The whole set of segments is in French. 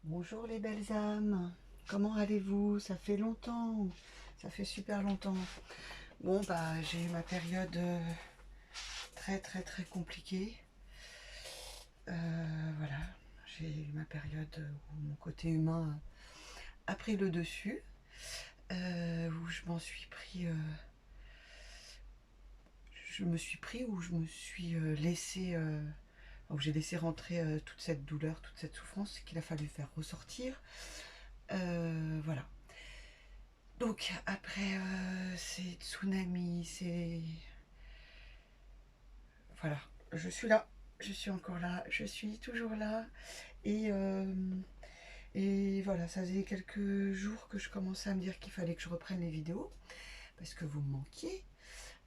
Bonjour les belles âmes, comment allez-vous? Ça fait longtemps, ça fait super longtemps. Bon bah j'ai eu ma période très compliquée. Voilà, j'ai eu ma période où mon côté humain a pris le dessus, où je m'en suis pris, où je me suis laissé, où j'ai laissé rentrer toute cette douleur, toute cette souffrance qu'il a fallu faire ressortir. Voilà. Donc après ces tsunamis, c'est... Voilà, je suis là, je suis encore là, je suis toujours là. Et, euh, et voilà, ça faisait quelques jours que je commençais à me dire qu'il fallait que je reprenne les vidéos, parce que vous me manquiez.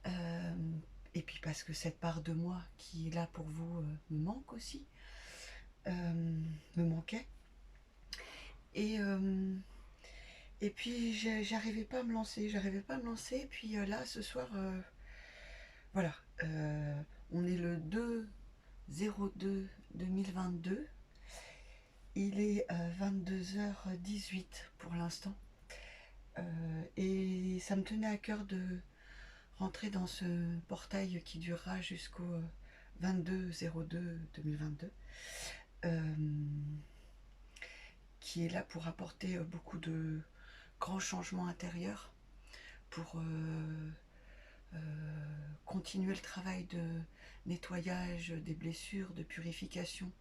Euh, et puis parce que cette part de moi qui est là pour vous me manque aussi, me manquait. Et, euh, et puis j'arrivais pas à me lancer, j'arrivais pas à me lancer. Et puis là, ce soir, voilà, on est le 2/02/2022. Il est 22h18 pour l'instant. Et ça me tenait à cœur de rentrer dans ce portail qui durera jusqu'au 22/02/2022, euh, qui est là pour apporter beaucoup de grands changements intérieurs, pour continuer le travail de nettoyage des blessures, de purification,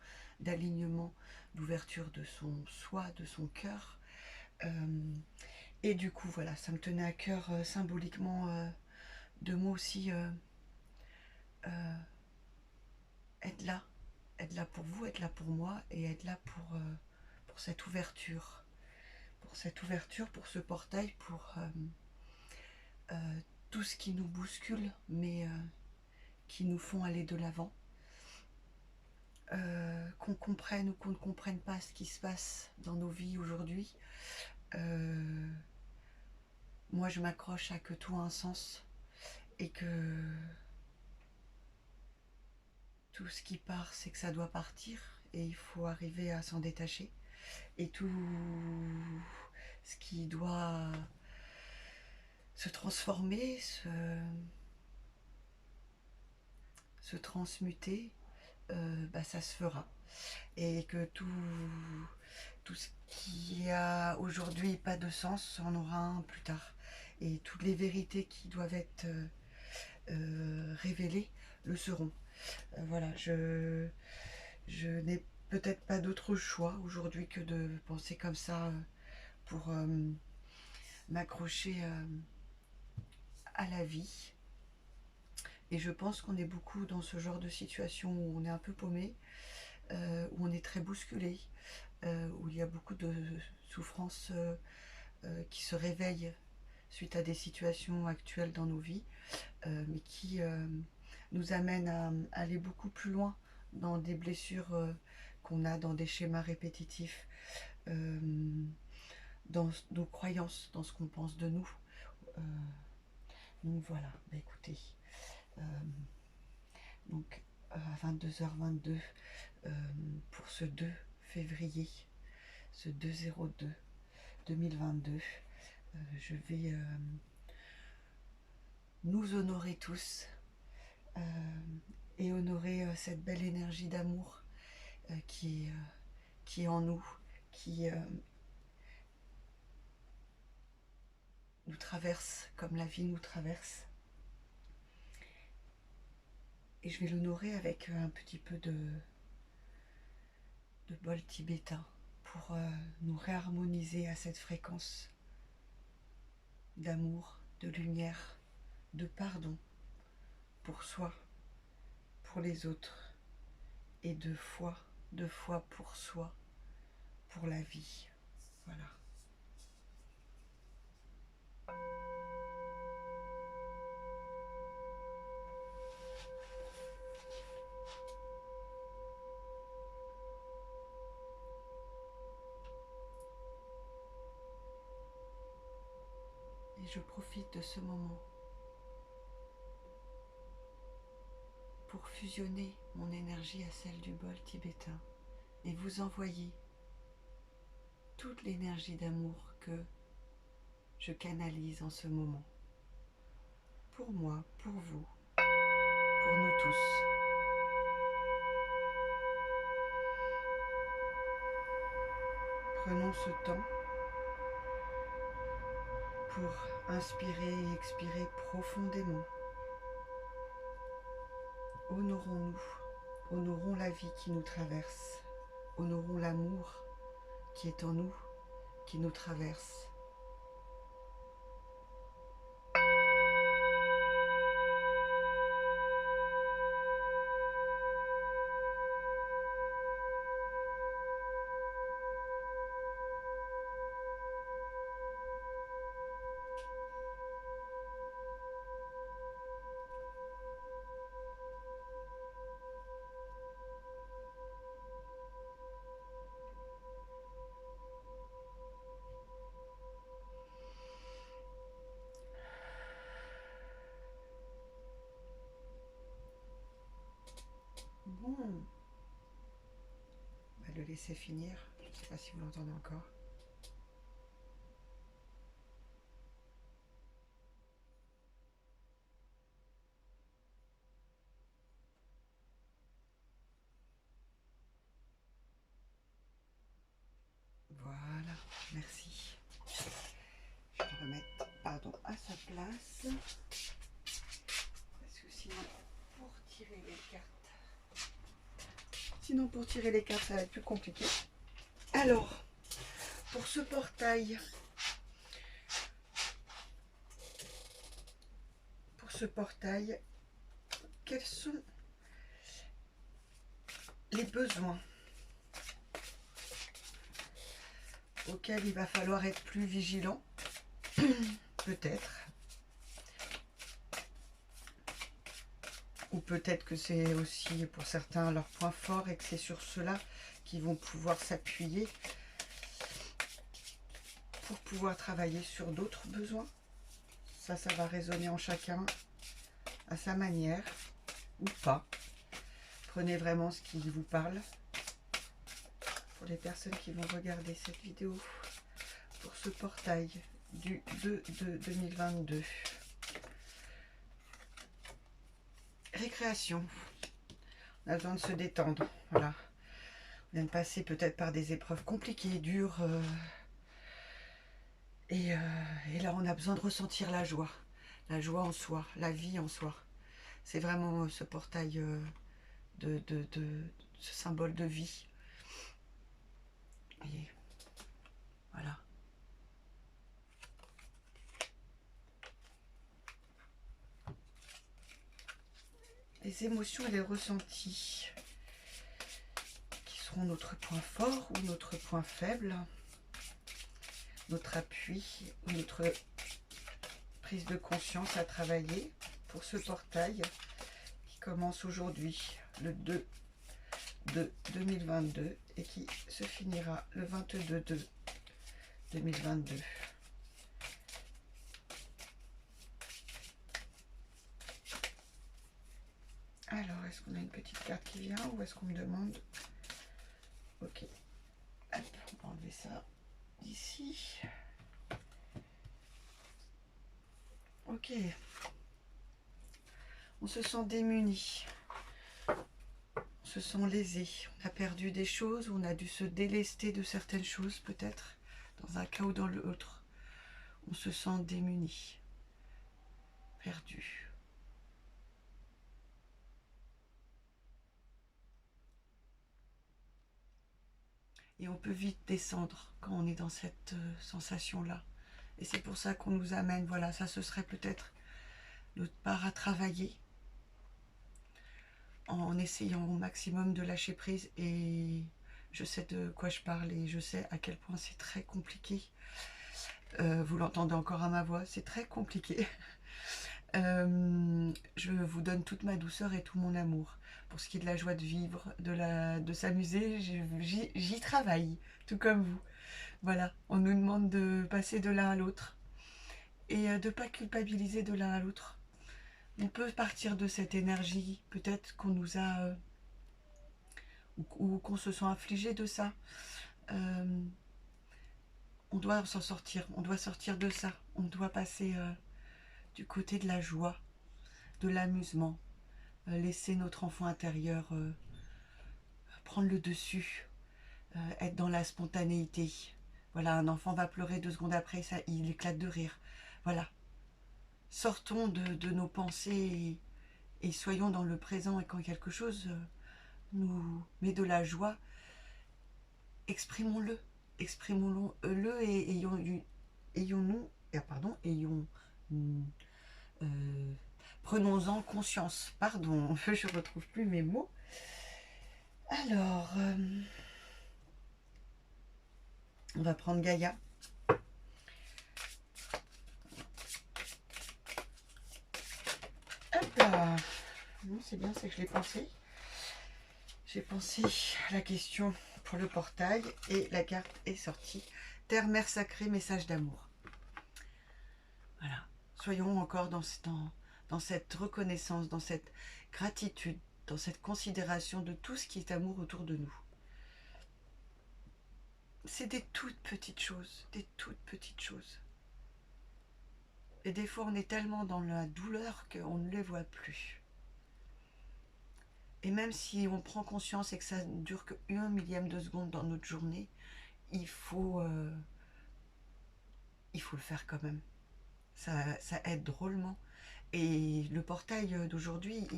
d'alignement, d'ouverture de son soi, de son cœur. Et du coup, voilà, ça me tenait à cœur symboliquement de moi aussi être là pour vous, être là pour moi et être là pour cette ouverture, pour ce portail, pour tout ce qui nous bouscule, mais qui nous font aller de l'avant. Qu'on comprenne ou qu'on ne comprenne pas ce qui se passe dans nos vies aujourd'hui, euh, moi je m'accroche à que tout a un sens et que tout ce qui part, c'est que ça doit partir et il faut arriver à s'en détacher. Et tout ce qui doit se transformer, se transmuter, bah, ça se fera. Et que tout ce qui a aujourd'hui pas de sens en aura un plus tard. Et toutes les vérités qui doivent être révélées le seront. Voilà, je n'ai peut-être pas d'autre choix aujourd'hui que de penser comme ça pour m'accrocher à la vie. Et je pense qu'on est beaucoup dans ce genre de situation où on est un peu paumé, où on est très bousculé, où il y a beaucoup de souffrances qui se réveillent suite à des situations actuelles dans nos vies, mais qui nous amènent à aller beaucoup plus loin dans des blessures qu'on a, dans des schémas répétitifs, euh, dans nos croyances, dans ce qu'on pense de nous. Euh, donc voilà, bah écoutez, euh, donc à 22h22 pour ce 2 février, ce 2/02/2022, je vais nous honorer tous euh, et honorer cette belle énergie d'amour qui est en nous, qui nous traverse comme la vie nous traverse. Et je vais l'honorer avec un petit peu de bol tibétain pour nous réharmoniser à cette fréquence d'amour, de lumière, de pardon pour soi, pour les autres et de foi pour soi, pour la vie. Voilà. Et je profite de ce moment pour fusionner mon énergie à celle du bol tibétain et vous envoyer toute l'énergie d'amour que je canalise en ce moment. Pour moi, pour vous, pour nous tous. Prenons ce temps pour inspirer et expirer profondément. Honorons-nous, honorons la vie qui nous traverse, honorons l'amour qui est en nous, qui nous traverse. Bon, on va le laisser finir. Je ne sais pas si vous l'entendez encore. Voilà, merci. Je vais le remettre, pardon, à sa place. Parce que sinon, pour tirer les cartes, ça va être plus compliqué. Alors, pour ce portail, quels sont les besoins auxquels il va falloir être plus vigilant, peut-être, ou peut-être que c'est aussi pour certains leur point fort et que c'est sur cela qu'ils vont pouvoir s'appuyer pour pouvoir travailler sur d'autres besoins. Ça va résonner en chacun à sa manière ou pas. Prenez vraiment ce qui vous parle. Pour les personnes qui vont regarder cette vidéo, pour ce portail du 2 de 2022. Récréation. On a besoin de se détendre. Voilà. On vient de passer peut-être par des épreuves compliquées, dures. Et là, on a besoin de ressentir la joie. La joie en soi, la vie en soi. C'est vraiment ce portail de ce symbole de vie. Et voilà. Les émotions et les ressentis qui seront notre point fort ou notre point faible, notre appui ou notre prise de conscience à travailler pour ce portail qui commence aujourd'hui, le 2 de 2022 et qui se finira le 22 de 2022. Alors, est-ce qu'on a une petite carte qui vient ou est-ce qu'on me demande? Ok. Hop, on va enlever ça d'ici. Ok. On se sent démuni. On se sent lésé. On a perdu des choses, on a dû se délester de certaines choses peut-être, dans un cas ou dans l'autre. On se sent démuni, perdu. Et on peut vite descendre quand on est dans cette sensation-là. Et c'est pour ça qu'on nous amène, voilà, ça ce serait peut-être notre part à travailler en essayant au maximum de lâcher prise. Et je sais de quoi je parle et je sais à quel point c'est très compliqué. Vous l'entendez encore à ma voix, c'est très compliqué. Je vous donne toute ma douceur et tout mon amour. Pour ce qui est de la joie de vivre, de s'amuser, j'y travaille, tout comme vous. Voilà, on nous demande de passer de l'un à l'autre et de ne pas culpabiliser de l'un à l'autre. On peut partir de cette énergie, peut-être qu'on nous a... ou qu'on se sent affligé de ça. On doit s'en sortir, on doit sortir de ça. On doit passer du côté de la joie, de l'amusement. Laisser notre enfant intérieur prendre le dessus, être dans la spontanéité. Voilà, un enfant va pleurer 2 secondes après, ça, il éclate de rire. Voilà. Sortons de nos pensées et soyons dans le présent. Et quand quelque chose nous met de la joie, exprimons-le. Exprimons-le et euh, prenons-en conscience. Pardon, je ne retrouve plus mes mots. Alors, on va prendre Gaïa. Hop là. Non, c'est bien, c'est que je l'ai pensé. J'ai pensé à la question pour le portail et la carte est sortie. Terre, mère sacrée, message d'amour. Voilà. Soyons encore dans cette reconnaissance, dans cette gratitude, dans cette considération de tout ce qui est amour autour de nous. C'est des toutes petites choses, des toutes petites choses. Et des fois, on est tellement dans la douleur qu'on ne les voit plus. Et même si on prend conscience et que ça ne dure qu'un millième de seconde dans notre journée, il faut le faire quand même. Ça aide drôlement. Et le portail d'aujourd'hui,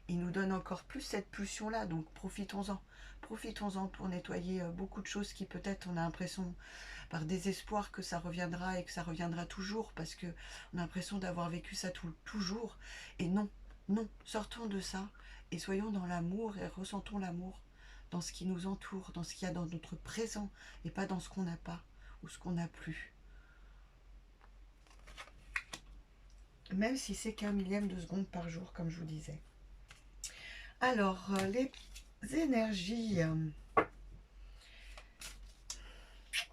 il nous donne encore plus cette pulsion-là. Donc profitons-en. Profitons-en pour nettoyer beaucoup de choses qui peut-être on a l'impression par désespoir que ça reviendra et que ça reviendra toujours parce qu'on a l'impression d'avoir vécu ça toujours. Et non, non, sortons de ça et soyons dans l'amour et ressentons l'amour dans ce qui nous entoure, dans ce qu'il y a dans notre présent et pas dans ce qu'on n'a pas ou ce qu'on n'a plus. Même si c'est qu'un millième de seconde par jour, comme je vous disais. Alors, les énergies.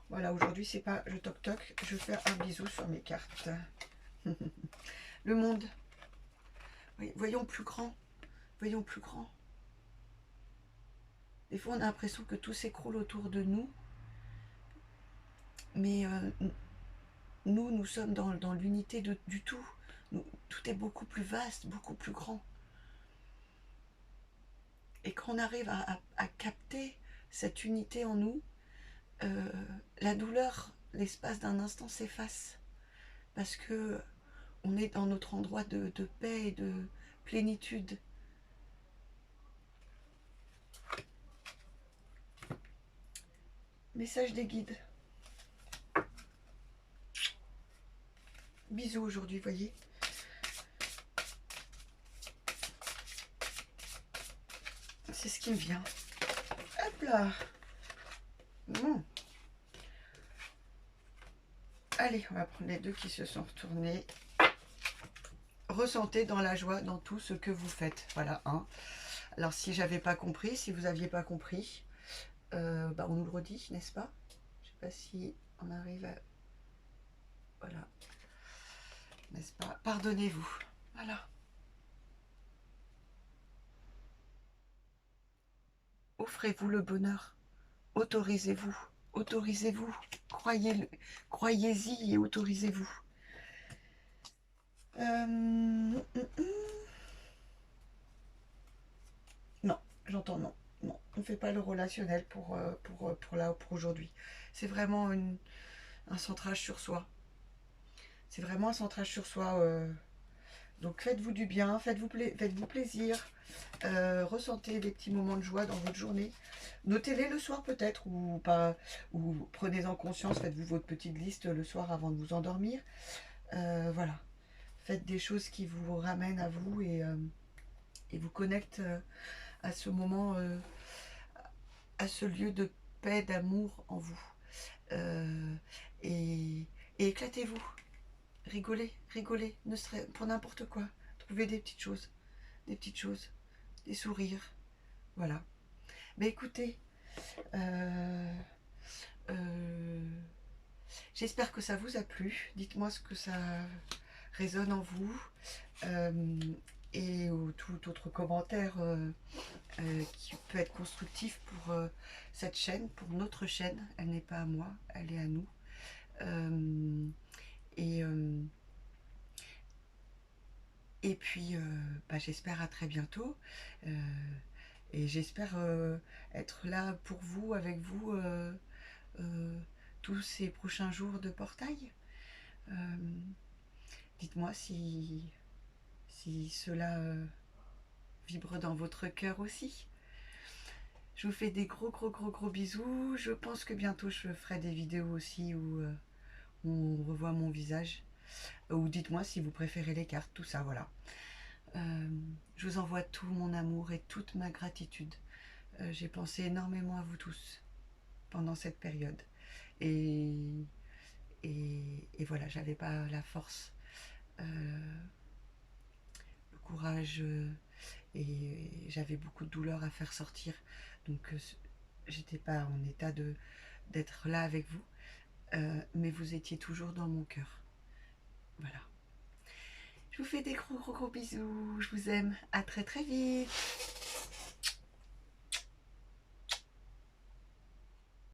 Voilà, aujourd'hui, c'est pas je toc-toc, je fais un bisou sur mes cartes. Le monde. Voyons plus grand. Voyons plus grand. Des fois, on a l'impression que tout s'écroule autour de nous. Mais nous sommes dans l'unité du tout. Tout est beaucoup plus vaste, beaucoup plus grand. Et quand on arrive à capter cette unité en nous, la douleur, l'espace d'un instant s'efface. Parce que on est dans notre endroit de paix et de plénitude. Message des guides. Bisous aujourd'hui, voyez. C'est ce qui me vient. Hop là. Bon. Allez, on va prendre les deux qui se sont retournés. Ressentez dans la joie, dans tout ce que vous faites. Voilà, hein. Alors, si j'avais pas compris, si vous n'aviez pas compris, on nous le redit, n'est-ce pas? Je sais pas si on arrive à... Voilà. N'est-ce pas? Pardonnez-vous. Voilà. Offrez-vous le bonheur. Autorisez-vous. Autorisez-vous. Croyez-y et autorisez-vous. Non, j'entends non. Non, on ne fait pas le relationnel pour aujourd'hui. C'est vraiment un centrage sur soi. C'est vraiment un centrage sur soi. Donc faites-vous du bien, faites-vous plaisir. Ressentez des petits moments de joie dans votre journée. Notez-les le soir peut-être ou pas, ou prenez-en conscience, faites-vous votre petite liste le soir avant de vous endormir. Voilà. Faites des choses qui vous ramènent à vous et vous connectent à ce moment, à ce lieu de paix, d'amour en vous. Et éclatez-vous. Rigolez, rigolez, ne serait pour n'importe quoi. Trouvez des petites choses, des sourires. Voilà. Mais écoutez, j'espère que ça vous a plu. Dites-moi ce que ça résonne en vous. Et tout autre commentaire qui peut être constructif pour cette chaîne, pour notre chaîne. Elle n'est pas à moi, elle est à nous. Euh, et, euh, et puis, bah, j'espère à très bientôt. Euh, et j'espère être là pour vous, avec vous, euh, tous ces prochains jours de portail. Euh, Dites-moi si cela vibre dans votre cœur aussi. Je vous fais des gros gros gros gros bisous. Je pense que bientôt je ferai des vidéos aussi où on revoit mon visage. Ou dites-moi si vous préférez les cartes, tout ça, voilà. Je vous envoie tout mon amour et toute ma gratitude. J'ai pensé énormément à vous tous pendant cette période. Et, et voilà, j'avais pas la force, le courage, et j'avais beaucoup de douleur à faire sortir. Donc j'étais pas en état d'être là avec vous. Mais vous étiez toujours dans mon cœur. Voilà. Je vous fais des gros gros gros bisous. Je vous aime. À très très vite.